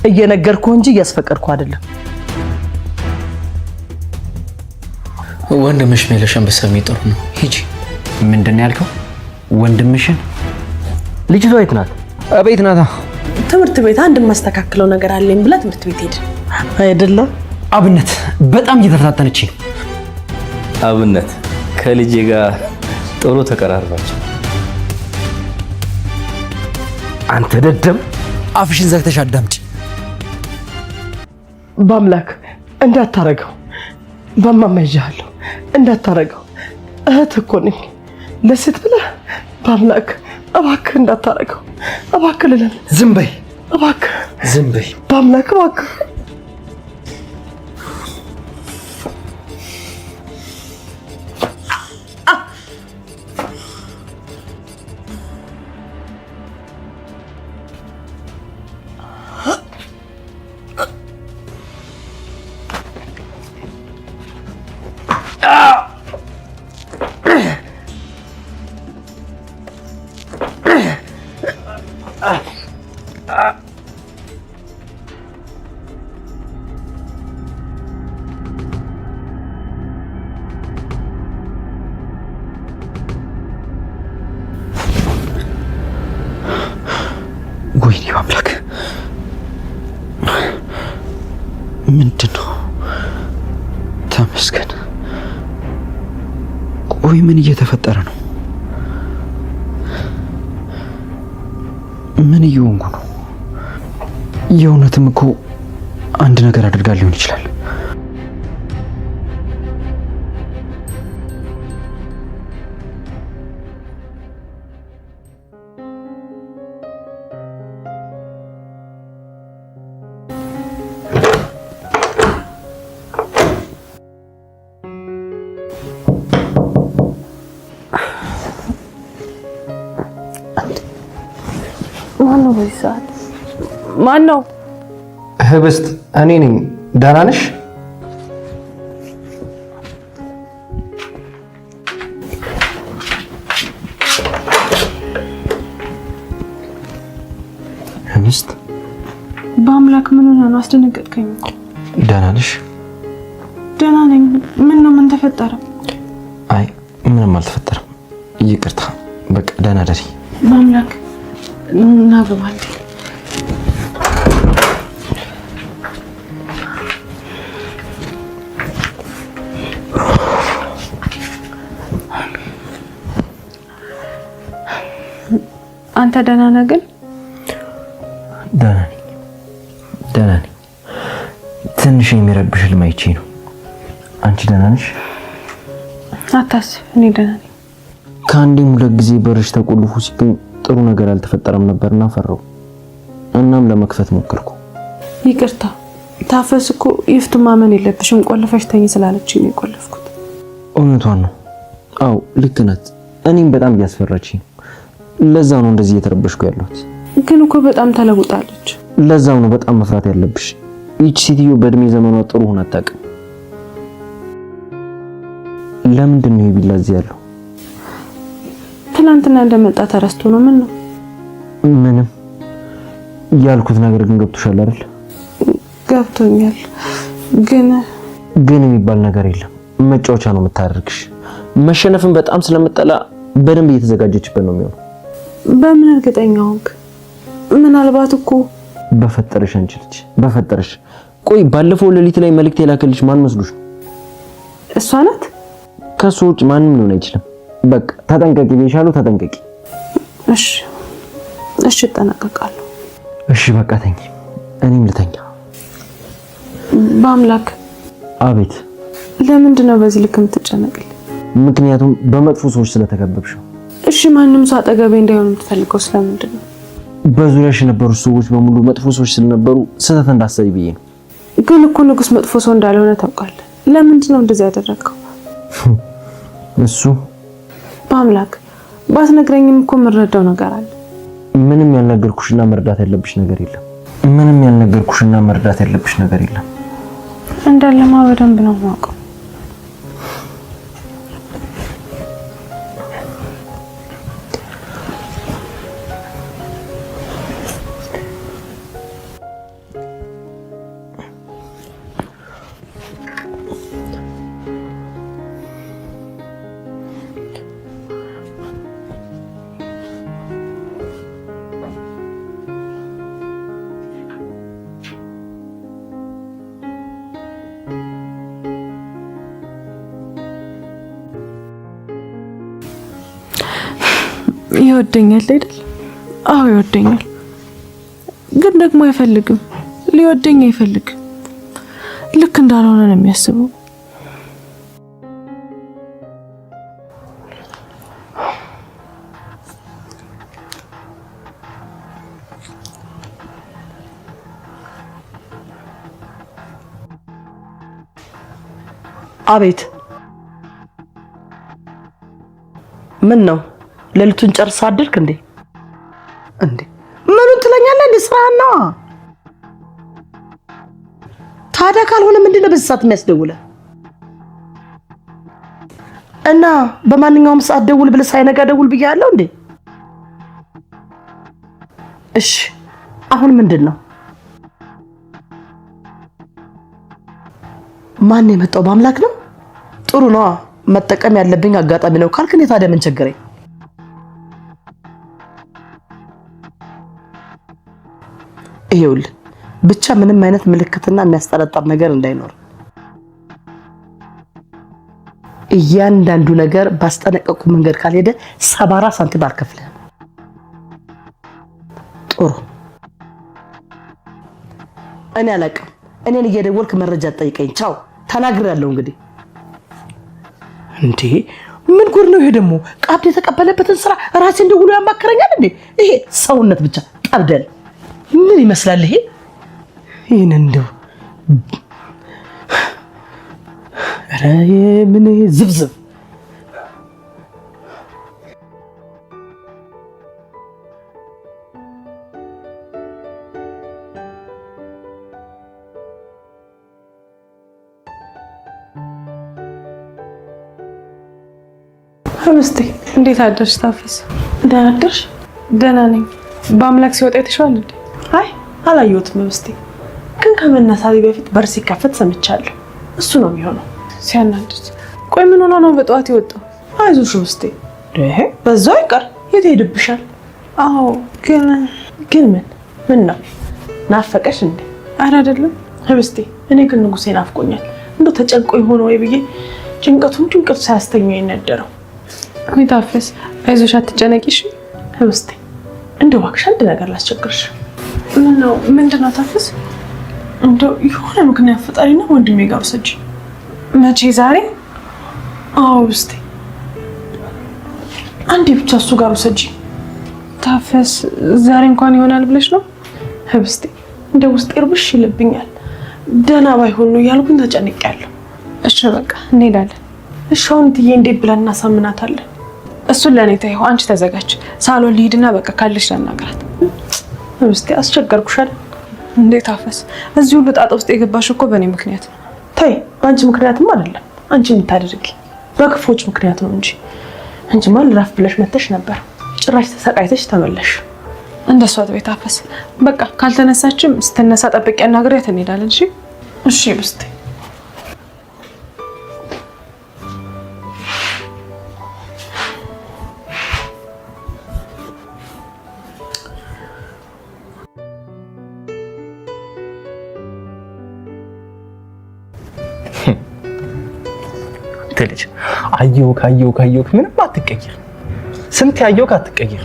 እየነገርኩህ እንጂ እያስፈቀድኩ አይደለም። ወንድምሽ ሜለሽን በሰሚ ጥሩ ነው። ሂጂ። ምንድን ያልከው? ወንድምሽን? ልጅቷ የት ናት? አቤት ናታ። ትምህርት ቤት አንድ ማስተካከለው ነገር አለኝ ብላ ትምህርት ቤት ሄደ አይደለም? አብነት በጣም እየተፈታተነች ነው። አብነት ከልጄ ጋር ጥሩ ተቀራርባችሁ። አንተ ደደም አፍሽን ዘግተሽ አዳምጪ። በአምላክ እንዳታረገው፣ በማማ ይዣለሁ እንዳታረገው። እህት እኮ ነኝ ለሴት ብለህ በአምላክ እባክህ እንዳታረገው፣ እባክህ ልለን። ዝም በይ እባክህ፣ ዝም በይ በአምላክ እባክህ። ወይኔ አምላክ፣ ምንድነው? ተመስገን። ቆይ ምን እየተፈጠረ ነው? ምን እየሆንኩ ነው? የእውነትም እኮ አንድ ነገር አድርጋ ሊሆን ይችላል። ማነው በዚህ ሰዓት? ማነው? ህብስት እኔ ነኝ። ደህና ነሽ? ህብስት በአምላክ ምን ሆነ ነው? አስደነገጥከኝ። ደህና ነሽ? ደህና ነኝ። ምን ነው? ምን ተፈጠረ? አይ ምንም አልተፈጠረም። ይቅርታ። በቃ ደህና ደሪ። በአምላክ ናግባል። አንተ ደህና ነህ? ግን ደህና ነኝ። ትንሽ የሚረብሽ ህልም አይቼ ነው። አንቺ ደህና ነሽ? አታስብ፣ እኔ ደህና ነኝ። ከአንዴም ሁለት ጊዜ በርሽ ተቆልፎ ሲገኝ ጥሩ ነገር አልተፈጠረም ነበርና ፈራው። እናም ለመክፈት ሞከርኩ። ይቅርታ። ታፈስ እኮ ይፍቱ ማመን የለብሽም ቆልፈሽ ተኝ ስላለችኝ ነው የቆለፍኩት። እውነቷን ነው። አው ልክ ናት። እኔም በጣም እያስፈራችኝ ነው። ለዛው ነው እንደዚህ እየተረበሽኩ ያለሁት። ግን እኮ በጣም ተለውጣለች። ለዛው ነው በጣም መፍራት ያለብሽ። ይህች ሴትዮ በእድሜ ዘመኗ ጥሩ ሆና አታውቅም። ለምንድን ነው ቢላ እዚህ ያለው? ትናንትና እንደመጣ ተረስቶ ነው። ምን ነው? ምንም ያልኩት ነገር ግን ገብቶሻል አይደል? ገብቶኛል። ግን የሚባል ነገር የለም። መጫወቻ ነው የምታደርግሽ። መሸነፍን በጣም ስለምጠላ በደንብ እየተዘጋጀችበት ነው የሚሆነው። በምን እርግጠኛ ሆንክ? ምናልባት እኮ በፈጠረሽ አንቺ ልጅ በፈጠረሽ። ቆይ ባለፈው ሌሊት ላይ መልእክት የላከልሽ ማን መስሎሽ ነው? እሷ ናት። ከሱ ውጭ ማንም ሊሆን አይችልም። በቃ ተጠንቀቂ ብዬሻለሁ፣ ተጠንቀቂ። እሺ እጠነቀቃለሁ። እሺ በቃ ተኝ፣ እኔም ልተኛ። በአምላክ። አቤት። ለምንድን ነው በዚህ ልክ የምትጨነቅልኝ? ምክንያቱም በመጥፎ ሰዎች ስለተከበብሽ ነው። እሺ ማንም ሰው አጠገቤ እንዳይሆን የምትፈልገው ስለምንድን ነው? በዙሪያሽ የነበሩ ሰዎች በሙሉ መጥፎ ሰዎች ስለነበሩ ስህተት እንዳሰቢ ብዬ ነው። ግን እኮ ንጉስ መጥፎ ሰው እንዳልሆነ ታውቃለህ። ለምንድን ነው እንደዚህ ያደረገው? እሱ በአምላክ ባትነግረኝም እኮ የምረዳው ነገር አለ። ምንም ያልነገርኩሽና መርዳት ያለብሽ ነገር የለም። እንዳለማ በደንብ ነው የማውቀው። ይወደኛል አይደል? አዎ ይወደኛል። ግን ደግሞ አይፈልግም። ሊወደኝ አይፈልግም። ልክ እንዳልሆነ ነው የሚያስበው። አቤት ምን ነው ሌሊቱን ጨርሳ አድርክ እንዴ? ምኑን ትለኛለህ እንዴ? ስራህን ነዋ። ታዲያ ካልሆነ ምንድነው በዚህ ሰዓት የሚያስደውልህ? እና በማንኛውም ሰዓት ደውል ብለህ ሳይነጋ ደውል ብያለሁ እንዴ? እሺ አሁን ምንድነው? ማን የመጣው? በአምላክ ነው። ጥሩ ነው። መጠቀም ያለብኝ አጋጣሚ ነው ካልክ እኔ ታዲያ ምን ቸገረኝ? ይኸውልህ ብቻ ምንም አይነት ምልክትና የሚያስጠረጥር ነገር እንዳይኖር። እያንዳንዱ ነገር ባስጠነቀቁ መንገድ ካልሄደ 74 ሳንቲም አልከፍልህም። ጥሩ እኔ አላውቅም። እኔን እየደወልክ መረጃ ጠይቀኝ። ቻው ተናግሬያለሁ። እንዴ ምን ጉድ ነው ይሄ ደግሞ? ቀብድ የተቀበለበትን ስራ ራሴ እንደውሎ ያማከረኛል እንዴ? ይሄ ሰውነት ብቻ ቀብደል ምን ይመስላል ይሄ? ይሄን እንደው ምን ዝብዝብ ህብስቴ እንዴት አደርሽ? ታፈስ ደህና አደርሽ? ደህና ነኝ። በአምላክ ሲወጣ የተሻለ እንዴ? አይ አላየሁትም ህብስቴ፣ ግን ከመነሳቴ በፊት በር ሲከፈት ሰምቻለሁ። እሱ ነው የሚሆነው። ሲያናድድ። ቆይ ምን ሆኖ ነው በጠዋት የወጣው? አይዞሽ ህብስቴ፣ በዛው አይቀር የት ሄድብሻል? አዎ ግን ምን ነው ናፈቀሽ እንዴ? ኧረ አይደለም ህብስቴ፣ እኔ ግን ንጉሴ ናፍቆኛል። እንደው ተጨንቆ ይሆን ወይ ብዬ ጭንቀቱ ሳያስተኛው የነደረው። ወይ ታፈስ አይዞሽ አትጨነቂሽ። ህብስቴ እንደው እባክሽ አንድ ነገር ላስቸግርሽ። ምንድነው ታፈስ? እንደው የሆነ ምክንያት ፈጣሪና ወንድሜ ጋር ወሰጂ። መቼ? ዛሬ? አዎ ህብስቴ፣ አንዴ ብቻ እሱ ጋር ወሰጂ። ታፈስ ዛሬ እንኳን ይሆናል ብለሽ ነው? ህብስቴ እንደው ውስጤ እርብሽ ይልብኛል። ደህና ባይሆን ነው ያልኩኝ ተጨንቄያለሁ። እሺ በቃ እንሄዳለን። እሺ አሁን ትዬ እንዴት ብለን እናሳምናታለን? እሱን ለኔ ተይው፣ አንቺ ተዘጋጅ። ሳሎን ልሂድና በቃ ካለሽ ላናግራት። ህብስቴ አስቸገርኩሽ አይደል? እንዴት አፈስ፣ እዚህ ሁሉ ጣጣ ውስጥ የገባሽ እኮ በእኔ ምክንያት ነው። ተይ አንቺ ምክንያትም አይደለም። አንቺ የምታደርጊ በክፎች ምክንያት ነው እንጂ አንቺማ ልራፍ ብለሽ መተሽ ነበር። ጭራሽ ተሰቃይተሽ ተመለሽ። እንደሷ ቤት አፈስ። በቃ ካልተነሳችም ስትነሳ ጠብቄ አናግሬያት እንሄዳለን። እሺ እሺ ህብስቴ። ትልጅ አየሁክ ምንም አትቀየር። ስንት ያየሁክ አትቀየር።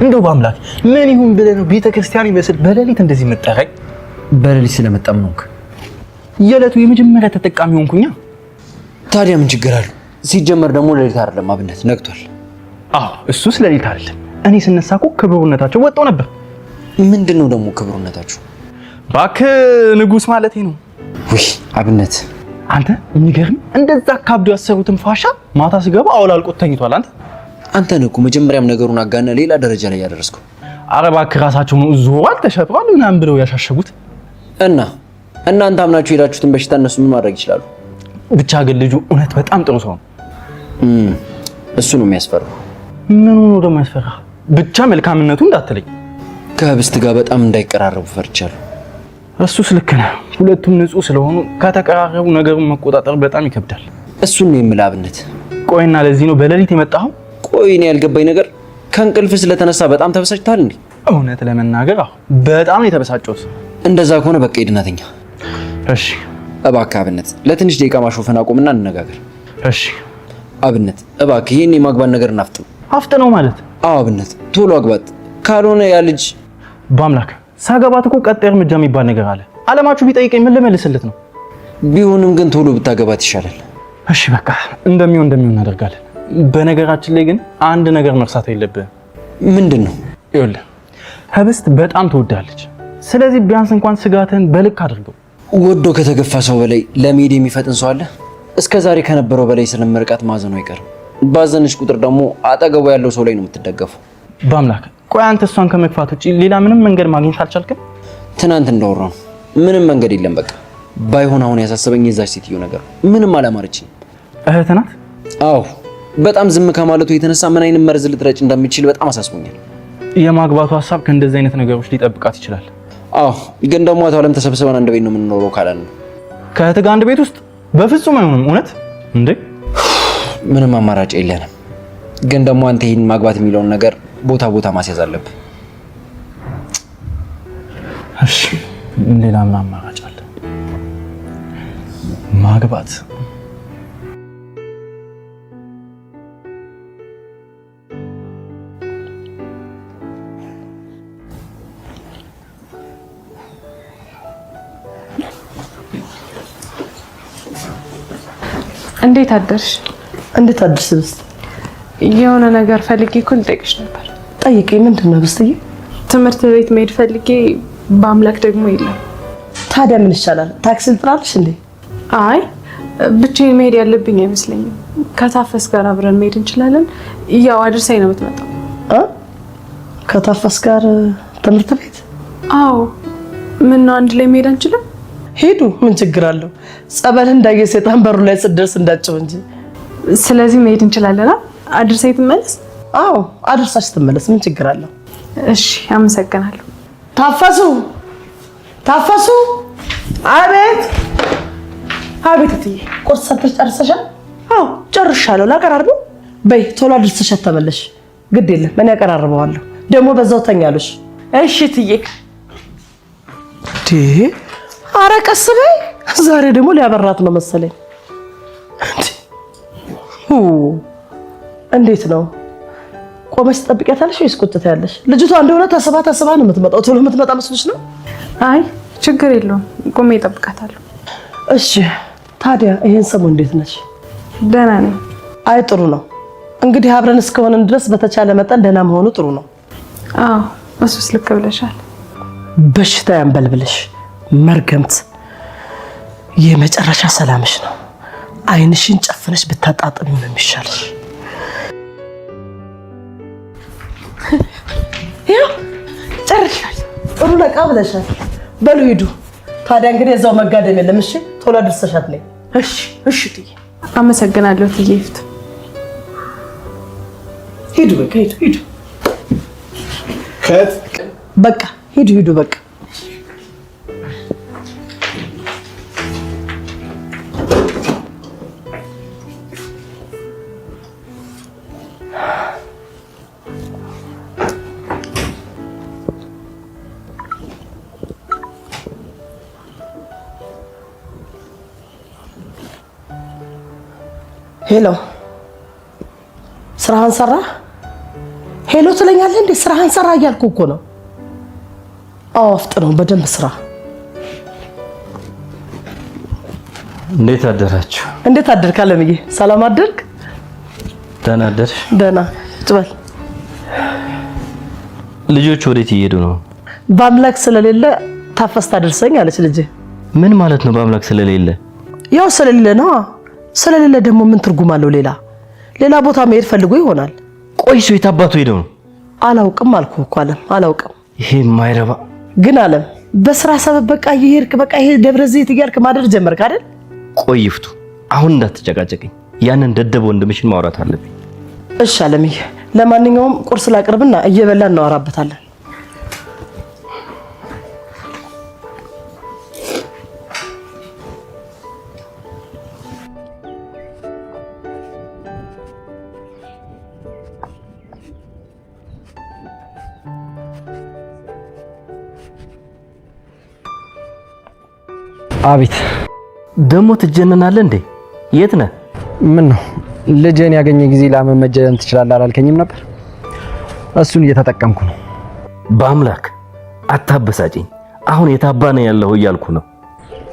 እንደው በአምላክ ምን ይሁን ብለህ ነው ቤተክርስቲያን ይመስል በሌሊት እንደዚህ መጣኸኝ? በሌሊት ስለመጣም ነው። የዕለቱ የመጀመሪያ ተጠቃሚ ሆንኩኛ። ታዲያ ምን ችግር አለው? ሲጀመር ደግሞ ሌሊት አይደለም አብነት ነግቷል። አዎ እሱስ ሌሊት አይደለም። እኔ ስነሳ እኮ ክብሩነታቸው ወጣው ነበር። ምንድነው ደግሞ ክብሩነታቸው? እባክህ ንጉስ ማለቴ ነው። ውይ አብነት አንተ የሚገርም እንደዛ ካብዶ ያሰሩትን ፋሻ ማታ ሲገባ አውላልቆት ተኝቷል። አንተ ነህ እኮ መጀመሪያም ነገሩን አጋነ ሌላ ደረጃ ላይ ያደረስከው። ኧረ እባክህ ራሳቸው ነው ዞዋል ተሸጥሯል ምናምን ብለው ያሻሸጉት። እናንተ አምናችሁ ሄዳችሁትን በሽታ እነሱ ምን ማድረግ ይችላሉ? ብቻ ግን ልጁ እውነት በጣም ጥሩ ሰው ነው። እሱ ነው የሚያስፈራው። ምኑ ነው ደግሞ ያስፈራ? ብቻ መልካምነቱ እንዳትለኝ። ከህብስት ጋር በጣም እንዳይቀራረቡ ፈርቻለሁ። እሱስ ልክ ነህ። ሁለቱም ንጹህ ስለሆኑ ከተቀራረቡ ነገሩን መቆጣጠር በጣም ይከብዳል። እሱን ነው የምልህ አብነት። ቆይና ለዚህ ነው በሌሊት የመጣኸው? ቆይ እኔ ያልገባኝ ነገር ከእንቅልፍ ስለተነሳ በጣም ተበሳጭተሃል እንዴ? እውነት ለመናገር በጣም የተበሳጨሁት። እንደዛ ከሆነ በቃ ሂድናተኛ። እሺ እባክህ አብነት ለትንሽ ደቂቃ ማሾፈን አቁምና እንነጋገር። እሺ አብነት እባክህ ይሄን የማግባን ነገር እናፍጥነው። አፍጥነው ማለት አዎ አብነት ቶሎ አግባት፣ ካልሆነ ያ ልጅ በአምላክ ሳገባት እኮ ቀጣይ እርምጃ የሚባል ነገር አለ። አለማችሁ ቢጠይቀኝ ምን ልመልስለት ነው? ቢሆንም ግን ቶሎ ብታገባት ይሻላል። እሺ በቃ እንደሚሆን እናደርጋለን። በነገራችን ላይ ግን አንድ ነገር መርሳት የለብህም። ምንድን ነው? ይኸውልህ ህብስት በጣም ትወዳለች። ስለዚህ ቢያንስ እንኳን ስጋትን በልክ አድርገው። ወዶ ከተገፋ ሰው በላይ ለመሄድ የሚፈጥን ሰው አለ? እስከ ዛሬ ከነበረው በላይ ስለመርቃት ማዘኑ አይቀርም። ባዘነች ቁጥር ደግሞ አጠገቡ ያለው ሰው ላይ ነው የምትደገፈው። በአምላክ ቆይ አንተ እሷን ከመግፋት ውጪ ሌላ ምንም መንገድ ማግኘት አልቻልክም? ትናንት እንዳወራው ነው፣ ምንም መንገድ የለም። በቃ ባይሆን አሁን ያሳሰበኝ የዛች ሴትዮ ነገር ምንም አላማረችኝ። እህት ናት? አዎ በጣም ዝም ከማለቱ የተነሳ ምን አይነት መርዝ ልትረጭ እንደምትችል በጣም አሳስቦኛል። የማግባቱ ሀሳብ ከእንደዚህ አይነት ነገሮች ሊጠብቃት ይችላል። አዎ ግን ደግሞ አቶ አለም ተሰብስበን አንድ ቤት ነው የምንኖረው ካላል ነው። ከእህት ጋር አንድ ቤት ውስጥ በፍጹም አይሆንም። እውነት እንዴ? ምንም አማራጭ የለንም። ግን ደግሞ አንተ ይሄን ማግባት የሚለውን ነገር ቦታ ማስያዝ አለብህ። እሺ ሌላ ምን አማራጭ አለ? ማግባት እንዴት አደርሽ? እንዴት አደርሽ ብስት? የሆነ ነገር ፈልጌ እኮ ልጠይቅሽ ነበር። ጠይቄኝ። ምንድን ነው ብስትዬ? ትምህርት ቤት መሄድ ፈልጌ በአምላክ ደግሞ የለም። ታዲያ ምን ይሻላል? ታክሲ ልጥራልሽ እንዴ? አይ ብቻዬን መሄድ ያለብኝ አይመስለኝም። ከታፈስ ጋር አብረን መሄድ እንችላለን። ያው አድርሳኝ ነው የምትመጣው። ከታፈስ ጋር ትምህርት ቤት? አዎ። ምን ነው አንድ ላይ መሄድ አንችልም? ሄዱ፣ ምን ችግር አለው? ጸበል እንዳየ ሰይጣን በሩ ላይ ስደርስ እንዳጨው እንጂ። ስለዚህ መሄድ እንችላለን። አድርሳኝ ትመለስ? አዎ አድርሳሽ ትመለስ፣ ምን ችግር አለው? እሺ አመሰግናለሁ። ታፈሱ! አቤት አቤት። እትዬ ቁርስ ሰርተሽ ጨርሰሻል? አዎ ጨርሻለሁ። ላቀራርበው? በይ ቶሎ አድርሰሻት ተመለሽ። ግድ የለም እኔ አቀራርበዋለሁ። ደግሞ በዛው ተኛለሽ። እሺ እትዬ። ኧረ ቀስ በይ። ዛሬ ደግሞ ሊያበራት ነው መሰለኝ። እንዴት ነው? ቆመሽ ትጠብቂያታለሽ ወይስ ቁጭ ትያለሽ? ልጅቷ እንደሆነ ተስባ ነው የምትመጣው። ቶሎ የምትመጣ መስሎሽ ነው? አይ ችግር የለውም፣ ቆሜ እጠብቃታለሁ። እሺ ታዲያ ይሄን ሰሞን እንዴት ነሽ? ደህና ነኝ። አይ ጥሩ ነው። እንግዲህ አብረን እስከሆነን ድረስ በተቻለ መጠን ደህና መሆኑ ጥሩ ነው። አዎ እሱስ ልክ ብለሻል። በሽታ ያንበልብልሽ መርገምት። የመጨረሻ ሰላምሽ ነው። አይንሽን ጨፍነሽ ብታጣጥሚው ነው የሚሻልሽ። ያው ጨርሻል። ጥሩ ነቃ ብለሻል። በሉ ሂዱ። ታዲያ እንግዲህ እዛው መጋደም የለም። እሺ ቶሎ አድርሰሻት ነኝ። እሺ እሺ። ትዬ አመሰግናለሁ። ትዬ ይፍት ሂዱ። በቃ ሂዱ። በቃ ሂዱ። በቃ ሄሎ፣ ስራህን ሰራ? ሄሎ ትለኛለህ እንዴ? ስራህን ሰራ እያልኩ እኮ ነው። አዎ አፍጥነው፣ በደንብ ስራ። እንዴት አደራችሁ? እንዴት አደርክ አለምዬ? ሰላም አደርክ? ደህና አደርሽ? ደህና ጭበል። ልጆች ወዴት እየሄዱ ነው? በአምላክ ስለሌለ ታፈስ ታደርሰኝ አለች ልጄ። ምን ማለት ነው በአምላክ ስለሌለ? ያው ስለሌለ ነው። ስለሌለ ደግሞ ምን ትርጉም አለው? ሌላ ቦታ መሄድ ፈልጎ ይሆናል። ቆይ እሱ የት አባቱ ሄደው ነው? አላውቅም አልኩህ እኮ አለም፣ አላውቅም። ይሄ የማይረባ ግን አለም፣ በስራ ሰበብ በቃ እየሄድክ በቃ ይሄ ደብረ ዘይት እያልክ ማደር ጀመርክ አይደል? ቆይ ይፍቱ፣ አሁን እንዳትጨቃጨቀኝ። ያንን ደደብ ወንድምሽን ማውራት አለብኝ። እሺ አለምዬ፣ ለማንኛውም ቁርስ ላቅርብና እየበላን እናወራበታለን። አቤት። ደግሞ ትጀነናለህ እንዴ? የት ነህ? ምን ነው ልጅን ያገኘ ጊዜ ላመመጀን ትችላለህ አላልከኝም ነበር? እሱን እየተጠቀምኩ ነው። በአምላክ አታበሳጭኝ። አሁን የታባ ነው ያለው እያልኩ ነው።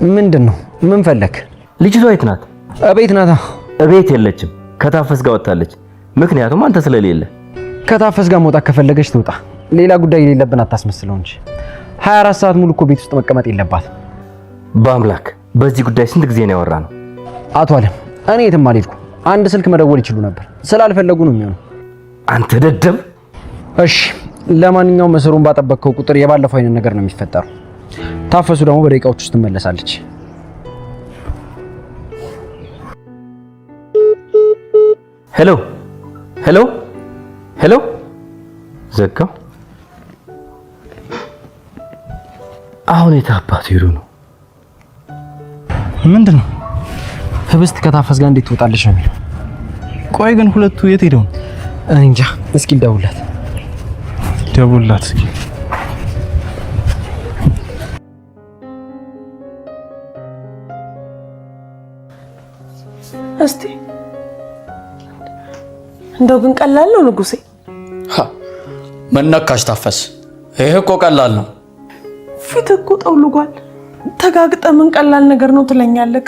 ምንድነው? ምን ፈለክ? ልጅቷ የት ናት? እቤት ናታ። እቤት የለችም። ከታፈስ ጋር ወጣለች። ምክንያቱም አንተ ስለሌለ። ከታፈስ ጋር መውጣት ከፈለገች ትውጣ። ሌላ ጉዳይ የሌለብን አታስመስለው እንጂ 24 ሰዓት ሙሉ እኮ ቤት ውስጥ መቀመጥ የለባትም። በአምላክ በዚህ ጉዳይ ስንት ጊዜ ነው ያወራነው? አቶ አለም እኔ የትም አልሄድኩም። አንድ ስልክ መደወል ይችሉ ነበር፣ ስላልፈለጉ ነው የሚሆነው። አንተ ደደብ። እሺ ለማንኛውም መስሩን ባጠበቅከው ቁጥር የባለፈው አይነት ነገር ነው የሚፈጠረው። ታፈሱ ደግሞ በደቂቃዎች ውስጥ ትመለሳለች። ሄሎ ሄሎ ሄሎ። ዘጋው። አሁን የታባቱ ሄዱ ነው? ምንድነው? ህብስት ከታፈስ ጋር እንዴት ትወጣለች ነው የሚለው። ቆይ ግን ሁለቱ የት ሄደው? እኔ እንጃ። እስኪ ደውላት እስኪ። እስቲ እንደው ግን ቀላል ነው ንጉሴ። መነካሽ ታፈስ? ይሄ እኮ ቀላል ነው። ፊት እኮ ጠውልጓል። ተጋግጠ ምን ቀላል ነገር ነው ትለኛለህ?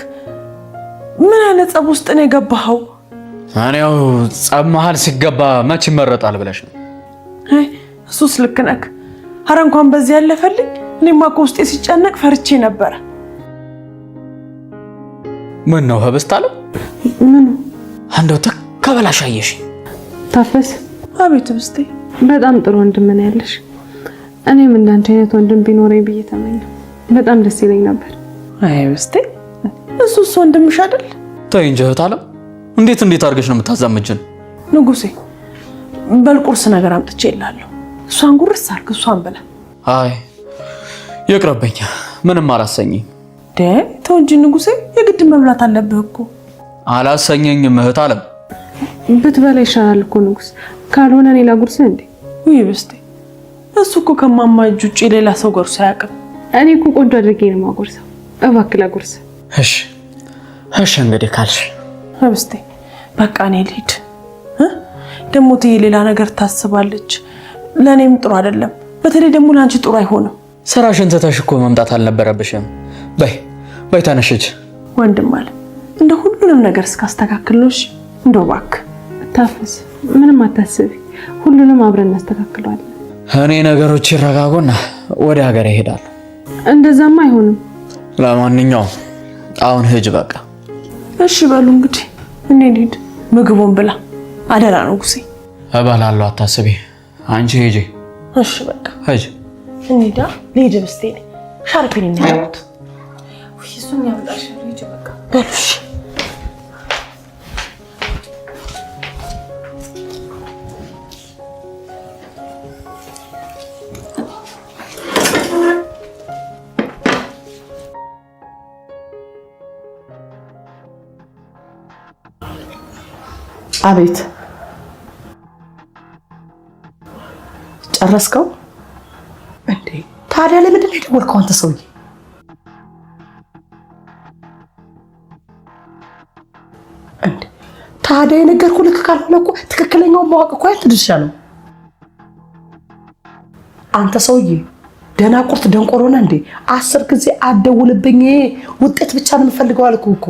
ምን አይነት ጸብ ውስጥ ነው የገባኸው? እኔው ጸብ መሃል ሲገባ መች ይመረጣል ብለሽ ነው? እሱስ ልክ ነህ። ኧረ እንኳን በዚህ ያለፈልኝ። እኔማ እኮ ውስጤ ሲጨነቅ ፈርቼ ነበረ። ምን ነው ህብስት አለ? ምን አንደው ተከበላሻየሽ። ታፈስ? አቤት ህብስቴ። በጣም ጥሩ ወንድም ነው ያለሽ። እኔም እንዳንተ አይነት ወንድም ቢኖረኝ ብዬ ተመኘሁ። በጣም ደስ ይለኝ ነበር። አይ ህብስቴ፣ እሱስ ወንድምሽ አይደል? ተይ እንጂ እህት አለ። እንዴት አድርገሽ ነው የምታዛምጅን? ንጉሴ በልቁርስ ነገር አምጥቼ ይላለሁ። እሷን ጉርስ አድርግ፣ እሷን ብላ። አይ ይቅርብኝ፣ ምንም አላሰኘኝ። ተው እንጂ ንጉሴ፣ የግድ መብላት አለብህ እኮ። አላሰኘኝም እህት አለም። ብትበላ ይሻላል እኮ ንጉስ። ካልሆነ እኔ ላጉርስ እንዴ? ውይ ህብስቴ፣ እሱ እኮ ከማማ እጅ ውጪ ሌላ ሰው ጎርሶ አያውቅም። እኔ እኮ ቆንጆ አድርጌ ነው የማጎርሰው። እባክህ ላጉርስ። እሺ እንግዲህ ካልሽ ህብስቴ፣ በቃ እኔ ልሂድ። ደግሞ ትዬ ሌላ ነገር ታስባለች። ለእኔም ጥሩ አይደለም፣ በተለይ ደግሞ ለአንቺ ጥሩ አይሆንም። ስራሽን ትተሽ እኮ መምጣት አልነበረብሽም። በይ ተነሽች። ወንድም አለ እንደ ሁሉንም ነገር እስካስተካክል ነው። እሺ እንደው እባክህ ታፈስ፣ ምንም አታስቢ። ሁሉንም አብረን እናስተካክለዋለን። እኔ ነገሮች ይረጋጉና ወደ ሀገር ይሄዳሉ። እንደዛማ አይሆንም። ለማንኛውም አሁን ሂጅ በቃ። እሺ በሉ እንግዲህ እኔ ልሂድ። ምግቡን ብላ አደራ ንጉሴ። እበላለሁ፣ አታስቢ። አንቺ ሂጂ። እሺ በቃ ሂጂ። እንሂዳ። ልሂድ ህብስቴ። ሻርፔን እናያውት። እሱን ያምጣሽ። ልሂድ በቃ በሉሽ። አቤት፣ ጨረስከው እንዴ? ታዲያ ለምንድን ነው የደወልከው አንተ ሰውዬ? እንዴ ታዲያ የነገርኩህ ልክ ካልሆነ እኮ ትክክለኛውን ማወቅ እኮ ያንተ ድርሻ ነው። አንተ ሰውዬ ደናቁርት ደንቆሮ ነህ እንዴ? 10 ጊዜ አትደውልብኝ፣ ውጤት ብቻ ነው የምፈልገው አልኩህ እኮ።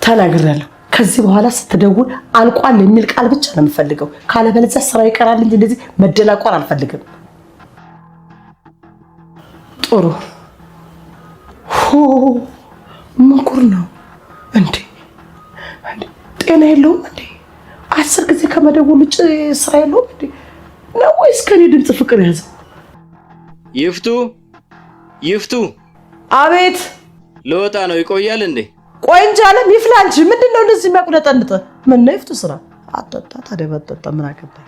ተናግሬያለሁ። ከዚህ በኋላ ስትደውል አልቋል የሚል ቃል ብቻ ነው የምፈልገው። ካለበለዚያ ስራ ይቀራል እንጂ እንደዚህ መደናቆር አልፈልግም። ጥሩ ምን ጉር ነው እንዴ? ጤና የለውም እንዴ? 10 ጊዜ ከመደወል ውጭ ስራ የለውም እንዴ? ነው ወይስ ከኔ ድምፅ ፍቅር ያዘው? ይፍቱ። አቤት። ልወጣ ነው፣ ይቆያል እንዴ? ቆይ እንጂ አለም ይፍላ እንጂ። ምንድነው እንደዚህ የሚያቁነጠንጥ? ምን ነው ይፍቱ ስራ አጠጣ። ታዲያ በጠጣ ምን አገባኝ?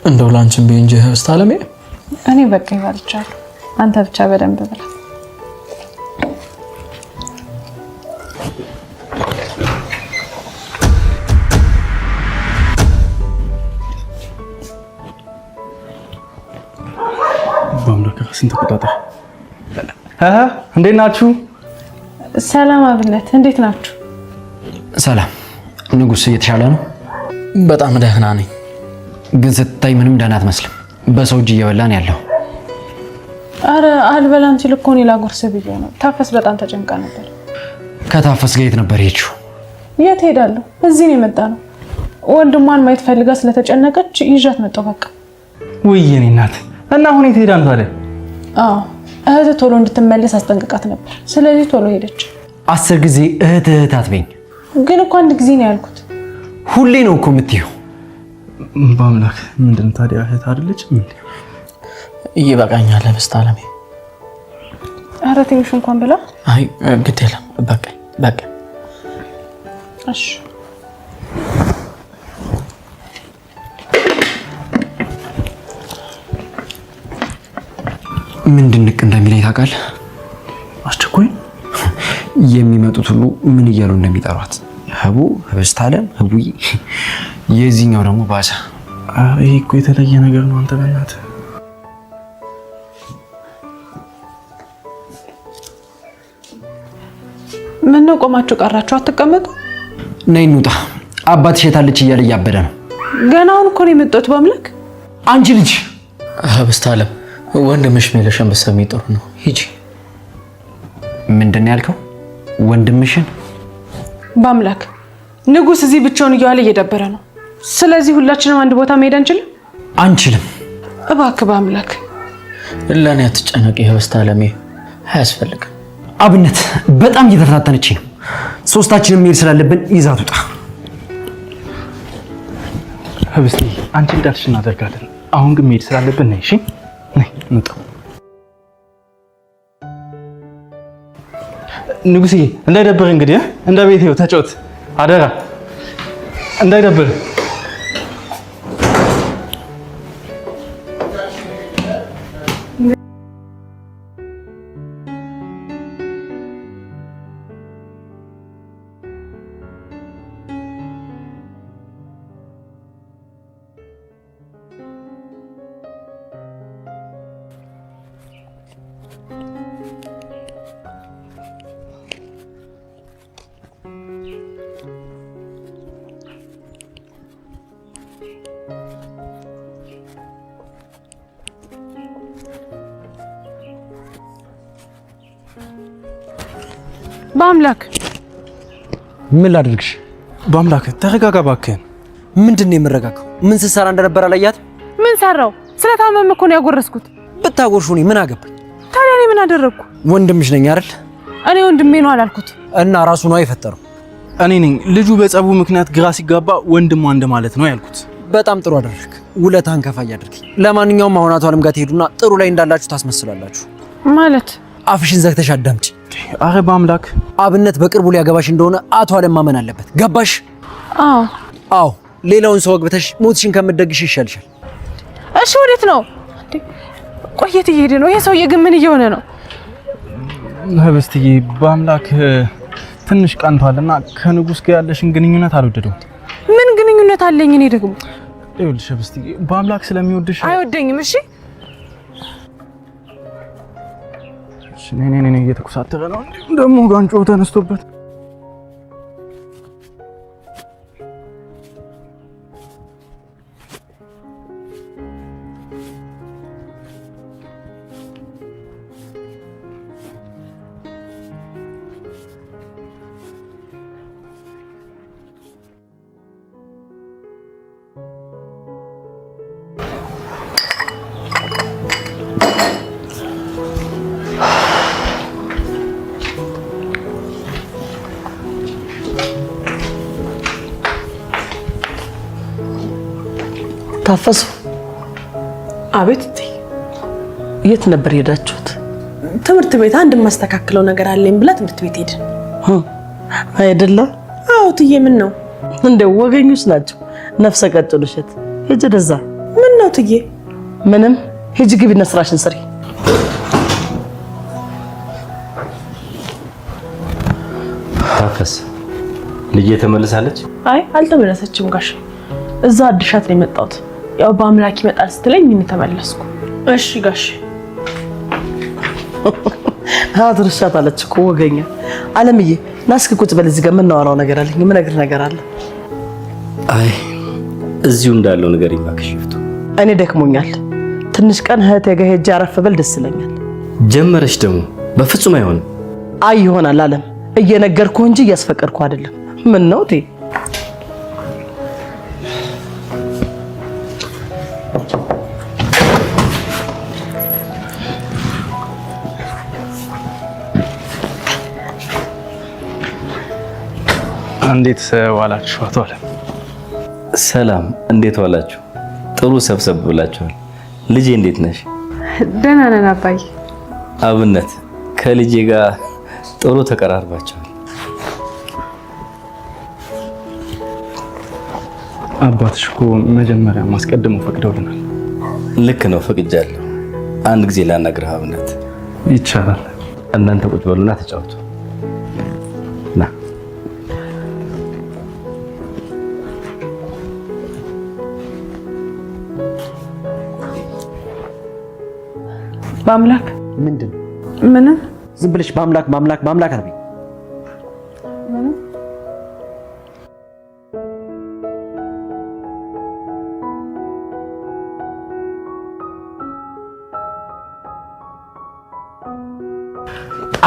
እንደው ላንቺም ቢንጂ ህብስት አለሜ። እኔ በቃ ይባልቻለሁ። አንተ ብቻ በደንብ ብላ። ራስን ተቆጣጠር። እንዴት ናችሁ? ሰላም አብነት፣ እንዴት ናችሁ? ሰላም ንጉስ፣ እየተሻለ ነው? በጣም ደህና ነኝ። ግን ስትታይ ምንም ደህና አትመስልም። በሰው እጅ እየበላን ያለው። አረ አልበላም ሲል እኮ እኔ ላጎርስ ብዬ ነው። ታፈስ በጣም ተጨንቃ ነበር። ከታፈስ ጋር የት ነበር የሄድሽው? የት ሄዳለሁ? እዚህ ነው የመጣ ነው። ወንድሟን ማየት ፈልጋ ስለተጨነቀች ይዣት መጣሁ። በቃ ውይ የኔ እናት እና አሁን የት ሄዳ ነው ታዲያ? አዎ እህት ቶሎ እንድትመለስ አስጠንቅቃት ነበር። ስለዚህ ቶሎ ሄደች። 10 ጊዜ እህት አትበኝ። ግን እኮ አንድ ጊዜ ነው ያልኩት። ሁሌ ነው እኮ የምትይው። በአምላክ ምንድን ታዲያ እህት አይደለችም እንዴ? ይበቃኛል ህብስታለሜ። ኧረ ትንሽ እንኳን ብላ። አይ ግድ የለም በቃ። እሺ ምንድን ንቅ እንደሚለኝ ታውቃለህ? አስቸኳይ የሚመጡት ሁሉ ምን እያሉ እንደሚጠሯት ህቡ፣ ህብስታለም፣ ህቡይ። የዚህኛው ደግሞ ባሰ። ይሄ እኮ የተለየ ነገር ነው። አንተ በእናትህ ምን ነው ቆማችሁ ቀራችሁ? አትቀመጡ። ነይ እንውጣ። አባትሽ የታለች እያለ እያበደ ነው። ገና አሁን እኮ ነው የመጣሁት። በአምላክ አንቺ ልጅ ህብስታለም፣ ወንድምሽ ሚለሽን በሰሚ ጥሩ ነው። ሂጂ። ምንድን ነው ያልከው? ወንድምሽን? በአምላክ ንጉስ እዚህ ብቻውን እየዋለ እየደበረ ነው። ስለዚህ ሁላችንም አንድ ቦታ መሄድ አንችልም? አንችልም። እባክህ በአምላክ ለኔ አትጨነቂ ህብስታለሜ፣ አያስፈልግም። አብነት በጣም እየተፈታተነች ነው። ሶስታችንም መሄድ ስላለብን ይዛት ውጣ። ህብስቴ አንቺ እንዳልሽ እናደርጋለን። አሁን ግን መሄድ ስላለብን ነይ። እሺ ነይ እንውጣ። ንጉስዬ እንዳይደብር እንግዲህ እንደ ቤቴው ተጫወት አደራ፣ እንዳይደብር። በአምላክ ምን ላድርግሽ? በአምላክ ተረጋጋ እባክህን። ምንድን ነው የምረጋጋው? ምን ስትሰራ እንደነበር አላያት? ምን ሰራው? ስለታመመ እኮ ነው ያጎረስኩት። ብታጎርሹ እኔ ምን አገባኝ? ታዲያ እኔ ምን አደረግኩ? ወንድምሽ ነኝ አይደል? እኔ ወንድሜ ነው አላልኩት? እና ራሱ ነው የፈጠረው። እኔ ነኝ ልጁ በጸቡ ምክንያት ግራ ሲጋባ ወንድሟ እንደማለት ነው ያልኩት። በጣም ጥሩ አደረክ። ውለታን ከፋ ያድርግ። ለማንኛውም አሁን አቶ አለም ጋር ትሄዱና ጥሩ ላይ እንዳላችሁ ታስመስላላችሁ። ማለት አፍሽን ዘግተሽ አዳምጪ። አረ በአምላክ አብነት በቅርቡ ሊያገባሽ እንደሆነ አቶ አለም ማመን አለበት። ገባሽ? አዎ። ሌላውን ሰው አግብተሽ ሞትሽን ከምትደግሽ ይሻልሻል። እሺ ወዴት ነው? ቆየት እየሄደ ነው ይሄ ሰውዬ። ግን ምን እየሆነ ነው? ህብስትዬ በአምላክ ትንሽ ቀንቷልና ከንጉስ ጋር ያለሽን ግንኙነት አልወደደውም። ምን ግንኙነት አለኝ እኔ ደግሞ? ይኸውልሽ ህብስትዬ በአምላክ ስለሚወድሽ አይወደኝም። እሺ ነኝ እየተኮሳተረ ነው ደግሞ ጋንጮ ተነስቶበት። ታፈሱ። አቤት። የት ነበር ሄዳችሁት? ትምህርት ቤት አንድ ማስተካከለው ነገር አለኝ ብላ ትምህርት ቤት ሄድን። አይደለም? አዎ ትዬ። ምን ነው እንደው ወገኞች ናቸው። ነፍሰ ቀጭሉ እሸት ሂጂ ደዛ። ምን ነው ትዬ? ምንም። ሂጂ ግቢና ስራሽን ስሪ። ታፈስ ልጄ ተመልሳለች? አይ አልተመለሰችም ጋሽ። እዛ አድሻት ነው የመጣሁት። ያው በአምላክ ይመጣል ስትለኝ ምን ተመለስኩ። እሺ ጋሽ። አድርሻታለች እኮ ወገኛ። አለምዬ ና እስኪ ቁጭ በል። እዚህ ጋር የምናወራው ነገር አለኝ፣ የምነግርህ ነገር አለ። አይ እዚሁ እንዳለው ነገር ይማክሽፍቱ። እኔ ደክሞኛል። ትንሽ ቀን እህቴ ጋር ሄጄ አረፍ ብል ደስ ይለኛል። ጀመረሽ ደግሞ በፍጹም አይሆንም። አይ ይሆናል አለም፣ እየነገርኩህ እንጂ እያስፈቀድኩ አይደለም። ምን ነው ቴ እንዴት ዋላችሁ አቶ አለም? ሰላም፣ እንዴት ዋላችሁ? ጥሩ ሰብሰብ ብላችኋል። ልጄ እንዴት ነሽ? ደህና ነን አባዬ። አብነት ከልጄ ጋር ጥሩ ተቀራርባችኋል። አባትሽ እኮ መጀመሪያ ማስቀደሙ ፈቅደውልናል። ልክ ነው፣ ፈቅጃለሁ። አንድ ጊዜ ላናግርህ አብነት። ይቻላል። እናንተ ቁጭ በሉና ተጫወቱ። ና በአምላክ ምንድን ምንም ዝም ብለሽ በአምላክ ማምላክ ማምላክ አትበይ።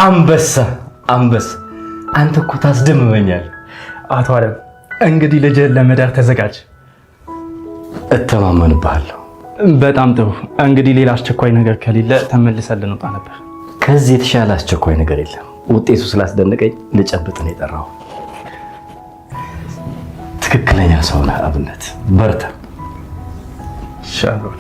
አንበሳ አንተ እኮ ታስደምመኛል። አቶ አለም እንግዲህ ልጅህን ለመዳር ተዘጋጅ። እተማመንብሃለሁ። በጣም ጥሩ። እንግዲህ ሌላ አስቸኳይ ነገር ከሌለ ተመልሰን ልንወጣ ነበር። ከዚህ የተሻለ አስቸኳይ ነገር የለም። ውጤቱ ስላስደነቀኝ ልጨብጥ ነው የጠራው። ትክክለኛ ሰው ነህ አብነት፣ በርታ። ሻሎል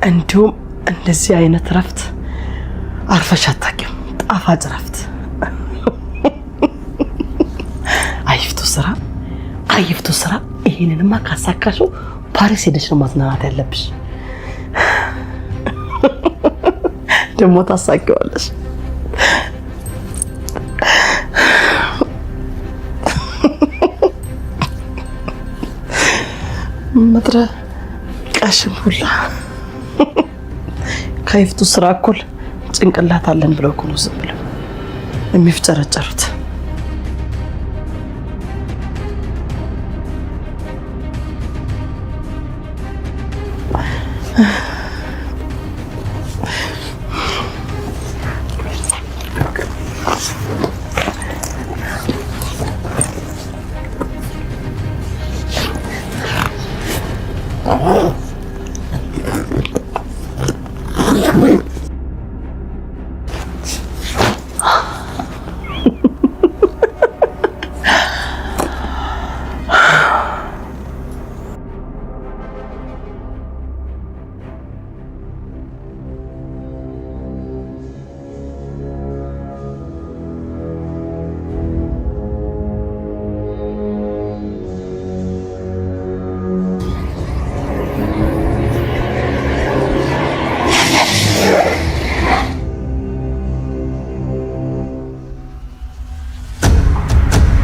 እንዲሁም እንደዚህ አይነት ረፍት አርፈሽ አታውቂም። ጣፋጭ ረፍት። አይፍቱ ስራ። ይሄንንማ ካሳካሽው ፓሪስ ሄደሽ ነው ማዝናናት ያለብሽ። ደግሞ ታሳኪዋለሽ። ምድረ ቀሽም ሁላ ከይፍቱ ስራ እኩል ጭንቅላት አለን ብለው እኮ ነው ዝም ብለው የሚፍጨረጨሩት።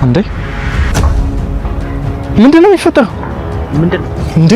እንዴ ምንድነው የሚፈጠረው? ምንድነው እንዴ